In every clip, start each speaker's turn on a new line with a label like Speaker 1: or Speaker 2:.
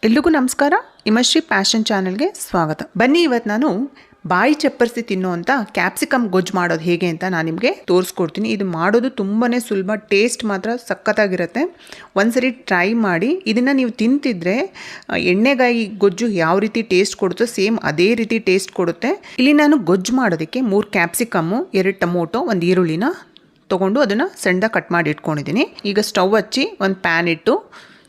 Speaker 1: ಎಲ್ರಿಗೂ ನಮಸ್ಕಾರ. ಹಿಮಶ್ರೀ ಪ್ಯಾಷನ್ ಚಾನಲ್ಗೆ ಸ್ವಾಗತ. ಬನ್ನಿ, ಇವತ್ತು ನಾನು ಬಾಯಿ ಚಪ್ಪರಿಸಿ ತಿನ್ನುವಂಥ ಕ್ಯಾಪ್ಸಿಕಮ್ ಗೊಜ್ಜು ಮಾಡೋದು ಹೇಗೆ ಅಂತ ನಾನು ನಿಮಗೆ ತೋರಿಸ್ಕೊಡ್ತೀನಿ. ಇದು ಮಾಡೋದು ತುಂಬಾ ಸುಲಭ, ಟೇಸ್ಟ್ ಮಾತ್ರ ಸಖತ್ತಾಗಿರುತ್ತೆ. ಒಂದ್ಸರಿ ಟ್ರೈ ಮಾಡಿ. ಇದನ್ನು ನೀವು ತಿಂತಿದ್ರೆ ಎಣ್ಣೆಗಾಯಿ ಗೊಜ್ಜು ಯಾವ ರೀತಿ ಟೇಸ್ಟ್ ಕೊಡುತ್ತೋ ಸೇಮ್ ಅದೇ ರೀತಿ ಟೇಸ್ಟ್ ಕೊಡುತ್ತೆ. ಇಲ್ಲಿ ನಾನು ಗೊಜ್ಜು ಮಾಡೋದಕ್ಕೆ 3 ಕ್ಯಾಪ್ಸಿಕಮ್ಮು, 2 ಟೊಮೊಟೊ, 1 ಈರುಳ್ಳಿನ ತೊಗೊಂಡು ಅದನ್ನು ಸಣ್ಣದಾಗಿ ಕಟ್ ಮಾಡಿ ಇಟ್ಕೊಂಡಿದ್ದೀನಿ. ಈಗ ಸ್ಟವ್ ಹಚ್ಚಿ ಒಂದು ಪ್ಯಾನ್ ಇಟ್ಟು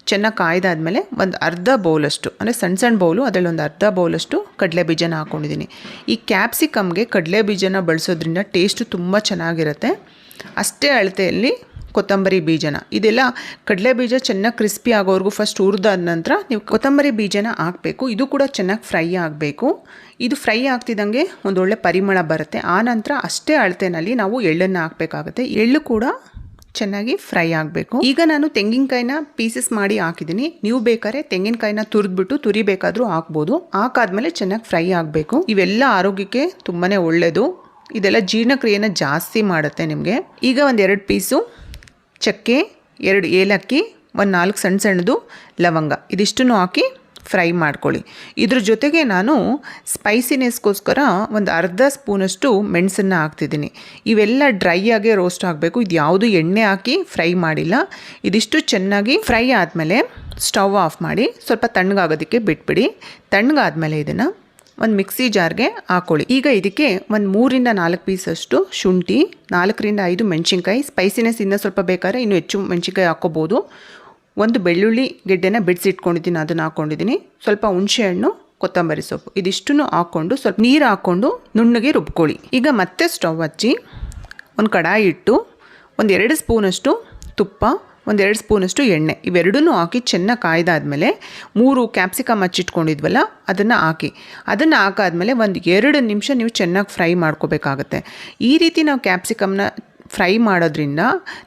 Speaker 1: ಚೆನ್ನಾಗಿ ಕಾಯ್ದಾದ್ಮೇಲೆ ಒಂದು ಅರ್ಧ ಬೌಲಷ್ಟು, ಅಂದರೆ ಸಣ್ಣ ಬೌಲು, ಅದರಲ್ಲಿ ಒಂದು ಅರ್ಧ ಬೌಲಷ್ಟು ಕಡಲೆ ಬೀಜನ ಹಾಕ್ಕೊಂಡಿದ್ದೀನಿ. ಈ ಕ್ಯಾಪ್ಸಿಕಮ್ಗೆ ಕಡಲೆ ಬೀಜನ ಬಳಸೋದ್ರಿಂದ ಟೇಸ್ಟು ತುಂಬ ಚೆನ್ನಾಗಿರುತ್ತೆ. ಅಷ್ಟೇ ಅಳತೆಯಲ್ಲಿ ಕೊತ್ತಂಬರಿ ಬೀಜನ, ಇದೆಲ್ಲ ಕಡಲೆ ಬೀಜ ಚೆನ್ನಾಗಿ ಕ್ರಿಸ್ಪಿ ಆಗೋವರೆಗೂ ಫಸ್ಟ್ ಹುರಿದಾದ ನಂತರ ನೀವು ಕೊತ್ತಂಬರಿ ಬೀಜನ ಹಾಕಬೇಕು. ಇದು ಕೂಡ ಚೆನ್ನಾಗಿ ಫ್ರೈ ಆಗಬೇಕು. ಇದು ಫ್ರೈ ಆಗ್ತಿದ್ದಂಗೆ ಒಂದೊಳ್ಳೆ ಪರಿಮಳ ಬರುತ್ತೆ. ಆ ನಂತರ ಅಷ್ಟೇ ಅಳತೆಯಲ್ಲಿ ನಾವು ಎಳ್ಳನ್ನು ಹಾಕಬೇಕಾಗುತ್ತೆ. ಎಳ್ಳು ಕೂಡ ಚೆನ್ನಾಗಿ ಫ್ರೈ ಆಗಬೇಕು. ಈಗ ನಾನು ತೆಂಗಿನಕಾಯಿನ ಪೀಸಸ್ ಮಾಡಿ ಹಾಕಿದ್ದೀನಿ. ನೀವು ಬೇಕಾದ್ರೆ ತೆಂಗಿನಕಾಯಿನ ತುರಿದ್ಬಿಟ್ಟು ತುರಿಬೇಕಾದ್ರೂ ಹಾಕ್ಬೋದು. ಹಾಕಾದ್ಮೇಲೆ ಚೆನ್ನಾಗಿ ಫ್ರೈ ಆಗಬೇಕು. ಇವೆಲ್ಲ ಆರೋಗ್ಯಕ್ಕೆ ತುಂಬಾ ಒಳ್ಳೆಯದು. ಇದೆಲ್ಲ ಜೀರ್ಣಕ್ರಿಯೆನ ಜಾಸ್ತಿ ಮಾಡುತ್ತೆ ನಿಮಗೆ. ಈಗ 1-2 ಪೀಸು ಚಕ್ಕೆ, 2 ಏಲಕ್ಕಿ, 4 ಸಣ್ಣದು ಲವಂಗ, ಇದಿಷ್ಟನ್ನು ಹಾಕಿ ಫ್ರೈ ಮಾಡ್ಕೊಳ್ಳಿ. ಇದ್ರ ಜೊತೆಗೆ ನಾನು ಸ್ಪೈಸಿನೆಸ್ಗೋಸ್ಕರ ಒಂದು ಅರ್ಧ ಸ್ಪೂನಷ್ಟು ಮೆಣಸನ್ನು ಹಾಕ್ತಿದ್ದೀನಿ. ಇವೆಲ್ಲ ಡ್ರೈ ಆಗಿ ರೋಸ್ಟ್ ಆಗಬೇಕು. ಇದು ಯಾವುದು ಎಣ್ಣೆ ಹಾಕಿ ಫ್ರೈ ಮಾಡಿಲ್ಲ. ಇದಿಷ್ಟು ಚೆನ್ನಾಗಿ ಫ್ರೈ ಆದಮೇಲೆ ಸ್ಟವ್ ಆಫ್ ಮಾಡಿ ಸ್ವಲ್ಪ ತಣ್ಣಗಾಗೋದಕ್ಕೆ ಬಿಟ್ಬಿಡಿ. ತಣ್ಣಗಾದ್ಮೇಲೆ ಇದನ್ನು ಒಂದು ಮಿಕ್ಸಿ ಜಾರ್ಗೆ ಹಾಕ್ಕೊಳ್ಳಿ. ಈಗ ಇದಕ್ಕೆ ಒಂದು 3-4 ಪೀಸಷ್ಟು ಶುಂಠಿ, 4-5 ಮೆಣಸಿನ್ಕಾಯಿ, ಸ್ಪೈಸಿನೆಸ್ ಇನ್ನೂ ಸ್ವಲ್ಪ ಬೇಕಾದ್ರೆ ಇನ್ನೂ ಹೆಚ್ಚು ಮೆಣಸಿನ್ಕಾಯಿ ಹಾಕ್ಕೋಬೋದು. 1 ಬೆಳ್ಳುಳ್ಳಿ ಗೆಡ್ಡೆನ ಬಿಡಿಸಿಟ್ಕೊಂಡಿದ್ದೀನಿ, ಅದನ್ನು ಹಾಕ್ಕೊಂಡಿದ್ದೀನಿ. ಸ್ವಲ್ಪ ಹುಣಸೆಹಣ್ಣು, ಕೊತ್ತಂಬರಿ ಸೊಪ್ಪು, ಇದಿಷ್ಟನ್ನು ಹಾಕ್ಕೊಂಡು ಸ್ವಲ್ಪ ನೀರು ಹಾಕ್ಕೊಂಡು ನುಣ್ಣಗೆ ರುಬ್ಕೊಳ್ಳಿ. ಈಗ ಮತ್ತೆ ಸ್ಟವ್ ಹಚ್ಚಿ ಒಂದು ಕಡಾಯಿ ಇಟ್ಟು 1-2 ಸ್ಪೂನಷ್ಟು ತುಪ್ಪ, 1-2 ಸ್ಪೂನಷ್ಟು ಎಣ್ಣೆ, ಇವೆರಡನ್ನೂ ಹಾಕಿ ಚೆನ್ನಾಗಿ ಕಾಯ್ದಾದ್ಮೇಲೆ 3 ಕ್ಯಾಪ್ಸಿಕಮ್ ಹಚ್ಚಿಟ್ಕೊಂಡಿದ್ವಲ್ಲ ಅದನ್ನು ಹಾಕಿ. ಅದನ್ನು ಹಾಕಾದ್ಮೇಲೆ 1-2 ನಿಮಿಷ ನೀವು ಚೆನ್ನಾಗಿ ಫ್ರೈ ಮಾಡ್ಕೋಬೇಕಾಗತ್ತೆ. ಈ ರೀತಿ ನಾವು ಕ್ಯಾಪ್ಸಿಕಮ್ನ ಫ್ರೈ ಮಾಡೋದ್ರಿಂದ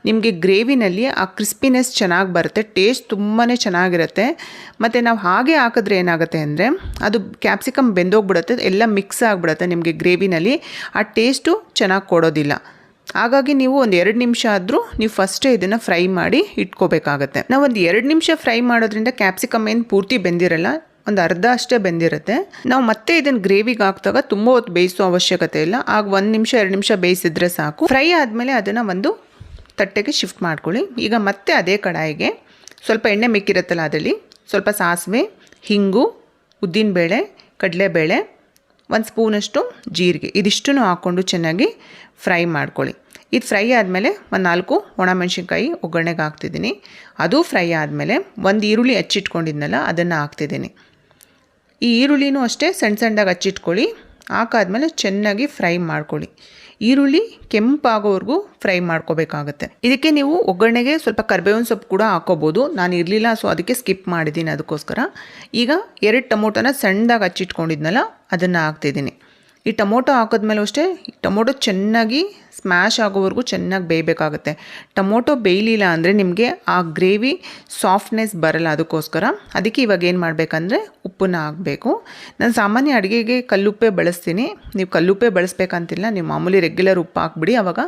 Speaker 1: ನಿಮಗೆ ಗ್ರೇವಿನಲ್ಲಿ ಆ ಕ್ರಿಸ್ಪಿನೆಸ್ ಚೆನ್ನಾಗಿ ಬರುತ್ತೆ. ಟೇಸ್ಟ್ ತುಂಬಾ ಚೆನ್ನಾಗಿರುತ್ತೆ. ಮತ್ತು ನಾವು ಹಾಗೆ ಹಾಕಿದ್ರೆ ಏನಾಗುತ್ತೆ ಅಂದರೆ ಅದು ಕ್ಯಾಪ್ಸಿಕಮ್ ಬೆಂದೋಗ್ಬಿಡುತ್ತೆ, ಎಲ್ಲ ಮಿಕ್ಸ್ ಆಗಿಬಿಡುತ್ತೆ ನಿಮಗೆ ಗ್ರೇವಿನಲ್ಲಿ. ಆ ಟೇಸ್ಟು ಚೆನ್ನಾಗಿ ಕೊಡೋದಿಲ್ಲ. ಹಾಗಾಗಿ ನೀವು 1-2 ನಿಮಿಷ ಆದರೂ ನೀವು ಫಸ್ಟೇ ಇದನ್ನು ಫ್ರೈ ಮಾಡಿ ಇಟ್ಕೋಬೇಕಾಗತ್ತೆ. ನಾವು 1-2 ನಿಮಿಷ ಫ್ರೈ ಮಾಡೋದ್ರಿಂದ ಕ್ಯಾಪ್ಸಿಕಮ್ ಏನು ಪೂರ್ತಿ ಬೆಂದಿರಲ್ಲ, ಒಂದು ಅರ್ಧ ಅಷ್ಟೇ ಬೆಂದಿರುತ್ತೆ. ನಾವು ಮತ್ತೆ ಇದನ್ನು ಗ್ರೇವಿಗೆ ಹಾಕಿದಾಗ ತುಂಬ ಹೊತ್ತು ಬೇಯಿಸೋ ಅವಶ್ಯಕತೆ ಇಲ್ಲ. ಆಗ 1 ನಿಮಿಷ 2 ನಿಮಿಷ ಬೇಯಿಸಿದ್ರೆ ಸಾಕು. ಫ್ರೈ ಆದಮೇಲೆ ಅದನ್ನು ಒಂದು ತಟ್ಟೆಗೆ ಶಿಫ್ಟ್ ಮಾಡ್ಕೊಳ್ಳಿ. ಈಗ ಮತ್ತೆ ಅದೇ ಕಡಾಯಿಗೆ ಸ್ವಲ್ಪ ಎಣ್ಣೆ ಮಿಕ್ಕಿರುತ್ತಲ್ಲ, ಅದರಲ್ಲಿ ಸ್ವಲ್ಪ ಸಾಸಿವೆ, ಹಿಂಗು, ಉದ್ದಿನಬೇಳೆ, ಕಡಲೆಬೇಳೆ, 1 ಸ್ಪೂನಷ್ಟು ಜೀರಿಗೆ, ಇದಿಷ್ಟನ್ನು ಹಾಕ್ಕೊಂಡು ಚೆನ್ನಾಗಿ ಫ್ರೈ ಮಾಡ್ಕೊಳ್ಳಿ. ಇದು ಫ್ರೈ ಆದಮೇಲೆ 4 ಒಣಮೆಣಸಿನ್ಕಾಯಿ ಒಗ್ಗರಣೆಗೆ ಹಾಕ್ತಿದ್ದೀನಿ. ಅದು ಫ್ರೈ ಆದಮೇಲೆ 1 ಈರುಳ್ಳಿ ಹಚ್ಚಿಟ್ಕೊಂಡಿದ್ನಲ್ಲ ಅದನ್ನು ಹಾಕ್ತಿದ್ದೀನಿ. ಈ ಈರುಳ್ಳಿನೂ ಅಷ್ಟೇ ಸಣ್ಣದಾಗಿ ಹಚ್ಚಿಟ್ಕೊಳ್ಳಿ. ಹಾಕಾದ್ಮೇಲೆ ಚೆನ್ನಾಗಿ ಫ್ರೈ ಮಾಡ್ಕೊಳ್ಳಿ. ಈರುಳ್ಳಿ ಕೆಂಪಾಗೋವರೆಗೂ ಫ್ರೈ ಮಾಡ್ಕೋಬೇಕಾಗತ್ತೆ. ಇದಕ್ಕೆ ನೀವು ಒಗ್ಗರಣೆಗೆ ಸ್ವಲ್ಪ ಕರಿಬೇವಿನ ಸೊಪ್ಪು ಕೂಡ ಹಾಕೋಬೋದು. ನಾನು ಇರಲಿಲ್ಲ, ಸೊ ಅದಕ್ಕೆ ಸ್ಕಿಪ್ ಮಾಡಿದ್ದೀನಿ, ಅದಕ್ಕೋಸ್ಕರ. ಈಗ 2 ಟೊಮೊಟೊನ ಸಣ್ಣದಾಗಿ ಹಚ್ಚಿಟ್ಕೊಂಡಿದ್ನಲ್ಲ ಅದನ್ನು ಹಾಕ್ತಿದ್ದೀನಿ. ಈ ಟೊಮೊಟೊ ಹಾಕಿದ್ಮೇಲೂ ಅಷ್ಟೇ ಟೊಮೊಟೊ ಚೆನ್ನಾಗಿ ಸ್ಮ್ಯಾಶ್ ಆಗೋವರೆಗೂ ಚೆನ್ನಾಗಿ ಬೇಯಬೇಕಾಗುತ್ತೆ. ಟೊಮೊಟೊ ಬೇಯಲಿಲ್ಲ ಅಂದರೆ ನಿಮಗೆ ಆ ಗ್ರೇವಿ ಸಾಫ್ಟ್ನೆಸ್ ಬರಲ್ಲ. ಅದಕ್ಕೆ ಇವಾಗ ಏನು ಮಾಡಬೇಕಂದ್ರೆ ಉಪ್ಪನ್ನ ಹಾಕಬೇಕು. ನಾನು ಸಾಮಾನ್ಯ ಅಡುಗೆಗೆ ಕಲ್ಲುಪ್ಪೇ ಬಳಸ್ತೀನಿ. ನೀವು ಕಲ್ಲುಪ್ಪೇ ಬಳಸಬೇಕಂತಿಲ್ಲ, ನೀವು ಮಾಮೂಲಿ ರೆಗ್ಯುಲರ್ ಉಪ್ಪು ಹಾಕ್ಬಿಡಿ, ಆವಾಗ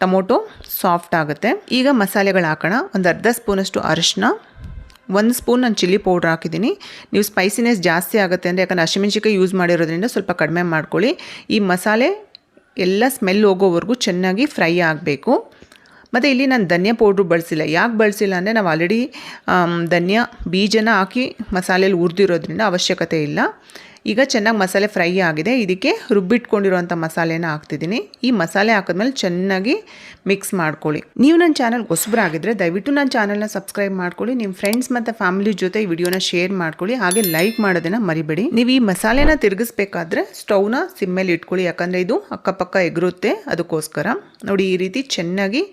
Speaker 1: ಟೊಮೊಟೊ ಸಾಫ್ಟ್ ಆಗುತ್ತೆ. ಈಗ ಮಸಾಲೆಗಳು ಹಾಕೋಣ. ಒಂದು ಅರ್ಧ ಸ್ಪೂನಷ್ಟು ಅರಿಶಿನ, 1 ಸ್ಪೂನ್ ನಾನು ಚಿಲ್ಲಿ ಪೌಡ್ರ್ ಹಾಕಿದ್ದೀನಿ. ನೀವು ಸ್ಪೈಸಿನೆಸ್ ಜಾಸ್ತಿ ಆಗುತ್ತೆ ಅಂದರೆ, ಯಾಕಂದರೆ ಹಸಿಮೆಣಸಿನ್ಕಾಯಿ ಯೂಸ್ ಮಾಡಿರೋದ್ರಿಂದ ಸ್ವಲ್ಪ ಕಡಿಮೆ ಮಾಡ್ಕೊಳ್ಳಿ. ಈ ಮಸಾಲೆ ಎಲ್ಲ ಸ್ಮೆಲ್ ಹೋಗೋವರೆಗೂ ಚೆನ್ನಾಗಿ ಫ್ರೈ ಆಗಬೇಕು. ಮತ್ತು ಇಲ್ಲಿ ನಾನು ಧನಿಯಾ ಪೌಡ್ರು ಬಳಸಿಲ್ಲ. ಯಾಕೆ ಬಳಸಿಲ್ಲ ಅಂದರೆ ನಾವು ಆಲ್ರೆಡಿ ಧನಿಯಾ ಬೀಜನ ಹಾಕಿ ಮಸಾಲೆಯಲ್ಲಿ ಹುರಿದಿರೋದ್ರಿಂದ ಅವಶ್ಯಕತೆ ಇಲ್ಲ. ಈಗ ಚೆನ್ನಾಗಿ ಮಸಾಲೆ ಫ್ರೈ ಆಗಿದೆ. ಇದಕ್ಕೆ ರುಬ್ಬಿಟ್ಕೊಂಡಿರೋಂಥ ಮಸಾಲೆನ ಹಾಕ್ತಿದ್ದೀನಿ. ಈ ಮಸಾಲೆ ಹಾಕಿದ್ಮೇಲೆ ಚೆನ್ನಾಗಿ ಮಿಕ್ಸ್ ಮಾಡ್ಕೊಳ್ಳಿ. ನೀವು ನನ್ನ ಚಾನಲ್ಗೆ ಹೊಸಬರಾಗಿದ್ದರೆ ದಯವಿಟ್ಟು ನನ್ನ ಚಾನಲ್ನ ಸಬ್ಸ್ಕ್ರೈಬ್ ಮಾಡ್ಕೊಳ್ಳಿ. ನಿಮ್ಮ ಫ್ರೆಂಡ್ಸ್ ಮತ್ತು ಫ್ಯಾಮಿಲಿ ಜೊತೆ ಈ ವಿಡಿಯೋನ ಶೇರ್ ಮಾಡ್ಕೊಳ್ಳಿ. ಹಾಗೆ ಲೈಕ್ ಮಾಡೋದನ್ನು ಮರಿಬೇಡಿ. ನೀವು ಈ ಮಸಾಲೆನ ತಿರುಗಿಸ್ಬೇಕಾದ್ರೆ ಸ್ಟವ್ನ ಸಿಮ್ಮೇಲೆ ಇಟ್ಕೊಳ್ಳಿ, ಯಾಕಂದರೆ ಇದು ಅಕ್ಕಪಕ್ಕ ಎಗರುತ್ತೆ, ಅದಕ್ಕೋಸ್ಕರ. ನೋಡಿ, ಈ ರೀತಿ ಚೆನ್ನಾಗಿ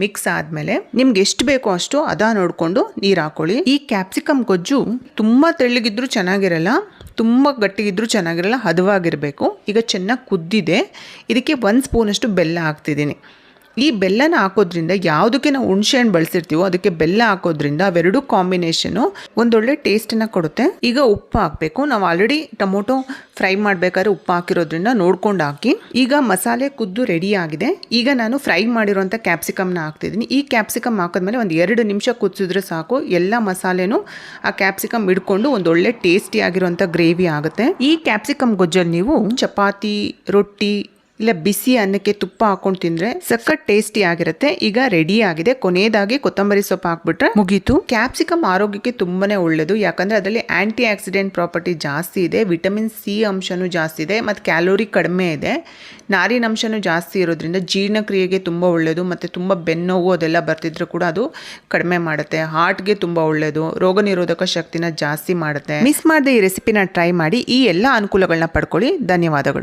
Speaker 1: ಮಿಕ್ಸ್ ಆದಮೇಲೆ ನಿಮ್ಗೆ ಎಷ್ಟು ಬೇಕೋ ಅಷ್ಟು ನೋಡಿಕೊಂಡು ನೀರು ಹಾಕ್ಕೊಳ್ಳಿ. ಈ ಕ್ಯಾಪ್ಸಿಕಮ್ ಗೊಜ್ಜು ತುಂಬ ತೆಳ್ಳಗಿದ್ರೂ ಚೆನ್ನಾಗಿರಲ್ಲ, ತುಂಬ ಗಟ್ಟಿಗಿದ್ರೂ ಚೆನ್ನಾಗಿರಲ್ಲ, ಹದವಾಗಿರಬೇಕು. ಈಗ ಚೆನ್ನಾಗಿ ಕುದ್ದಿದೆ. ಇದಕ್ಕೆ 1 ಸ್ಪೂನಷ್ಟು ಬೆಲ್ಲ ಹಾಕ್ತಿದ್ದೀನಿ. ಈ ಬೆಲ್ಲನ ಹಾಕೋದ್ರಿಂದ ಯಾವುದಕ್ಕೆ ನಾವು ಹುಣಸೆ ಹಣ್ಣು ಬಳಸಿರ್ತೀವೋ ಅದಕ್ಕೆ ಬೆಲ್ಲ ಹಾಕೋದ್ರಿಂದ ಅವೆರಡು ಕಾಂಬಿನೇಷನು ಒಂದೊಳ್ಳೆ ಟೇಸ್ಟನ್ನು ಕೊಡುತ್ತೆ. ಈಗ ಉಪ್ಪು ಹಾಕಬೇಕು. ನಾವು ಆಲ್ರೆಡಿ ಟೊಮೊಟೊ ಫ್ರೈ ಮಾಡಬೇಕಾದ್ರೆ ಉಪ್ಪು ಹಾಕಿರೋದ್ರಿಂದ ನೋಡ್ಕೊಂಡು ಹಾಕಿ. ಈಗ ಮಸಾಲೆ ಕುದ್ದು ರೆಡಿ ಆಗಿದೆ. ಈಗ ನಾನು ಫ್ರೈ ಮಾಡಿರೋಂಥ ಕ್ಯಾಪ್ಸಿಕಮ್ನ ಹಾಕ್ತಿದ್ದೀನಿ. ಈ ಕ್ಯಾಪ್ಸಿಕಮ್ ಹಾಕಿದ್ಮೇಲೆ ಒಂದು 2 ನಿಮಿಷ ಕುದಿಸಿದ್ರೆ ಸಾಕು. ಎಲ್ಲ ಮಸಾಲೆನೂ ಆ ಕ್ಯಾಪ್ಸಿಕಮ್ ಹಿಡ್ಕೊಂಡು ಒಂದೊಳ್ಳೆ ಟೇಸ್ಟಿ ಆಗಿರೋಂಥ ಗ್ರೇವಿ ಆಗುತ್ತೆ. ಈ ಕ್ಯಾಪ್ಸಿಕಮ್ ಗೊಜ್ಜಲ್ಲಿ ನೀವು ಚಪಾತಿ, ರೊಟ್ಟಿ ಇಲ್ಲ ಬಿಸಿ ಅನ್ನಕ್ಕೆ ತುಪ್ಪ ಹಾಕೊಂಡು ತಿಂದ್ರೆ ಸಖತ್ ಟೇಸ್ಟಿ ಆಗಿರುತ್ತೆ. ಈಗ ರೆಡಿ ಆಗಿದೆ. ಕೊನೆಯದಾಗಿ ಕೊತ್ತಂಬರಿ ಸೊಪ್ಪು ಹಾಕ್ಬಿಟ್ರೆ ಮುಗೀತು. ಕ್ಯಾಪ್ಸಿಕಮ್ ಆರೋಗ್ಯಕ್ಕೆ ತುಂಬಾನೇ ಒಳ್ಳೆಯದು. ಯಾಕಂದ್ರೆ ಅದರಲ್ಲಿ ಆಂಟಿ ಆಕ್ಸಿಡೆಂಟ್ ಪ್ರಾಪರ್ಟಿ ಜಾಸ್ತಿ ಇದೆ, ವಿಟಮಿನ್ ಸಿ ಅಂಶನೂ ಜಾಸ್ತಿ ಇದೆ, ಮತ್ತು ಕ್ಯಾಲೋರಿ ಕಡಿಮೆ ಇದೆ, ನಾರಿನ ಅಂಶನೂ ಜಾಸ್ತಿ ಇರೋದ್ರಿಂದ ಜೀರ್ಣಕ್ರಿಯೆಗೆ ತುಂಬ ಒಳ್ಳೆಯದು. ಮತ್ತು ತುಂಬ ಬೆನ್ನೋವು ಅದೆಲ್ಲ ಬರ್ತಿದ್ರು ಕೂಡ ಅದು ಕಡಿಮೆ ಮಾಡುತ್ತೆ. ಹಾರ್ಟ್ಗೆ ತುಂಬ ಒಳ್ಳೆಯದು, ರೋಗ ನಿರೋಧಕ ಶಕ್ತಿನ ಜಾಸ್ತಿ ಮಾಡುತ್ತೆ. ಮಿಸ್ ಮಾಡದೆ ಈ ರೆಸಿಪಿನ ಟ್ರೈ ಮಾಡಿ ಈ ಎಲ್ಲ ಅನುಕೂಲಗಳನ್ನ ಪಡ್ಕೊಳ್ಳಿ. ಧನ್ಯವಾದಗಳು.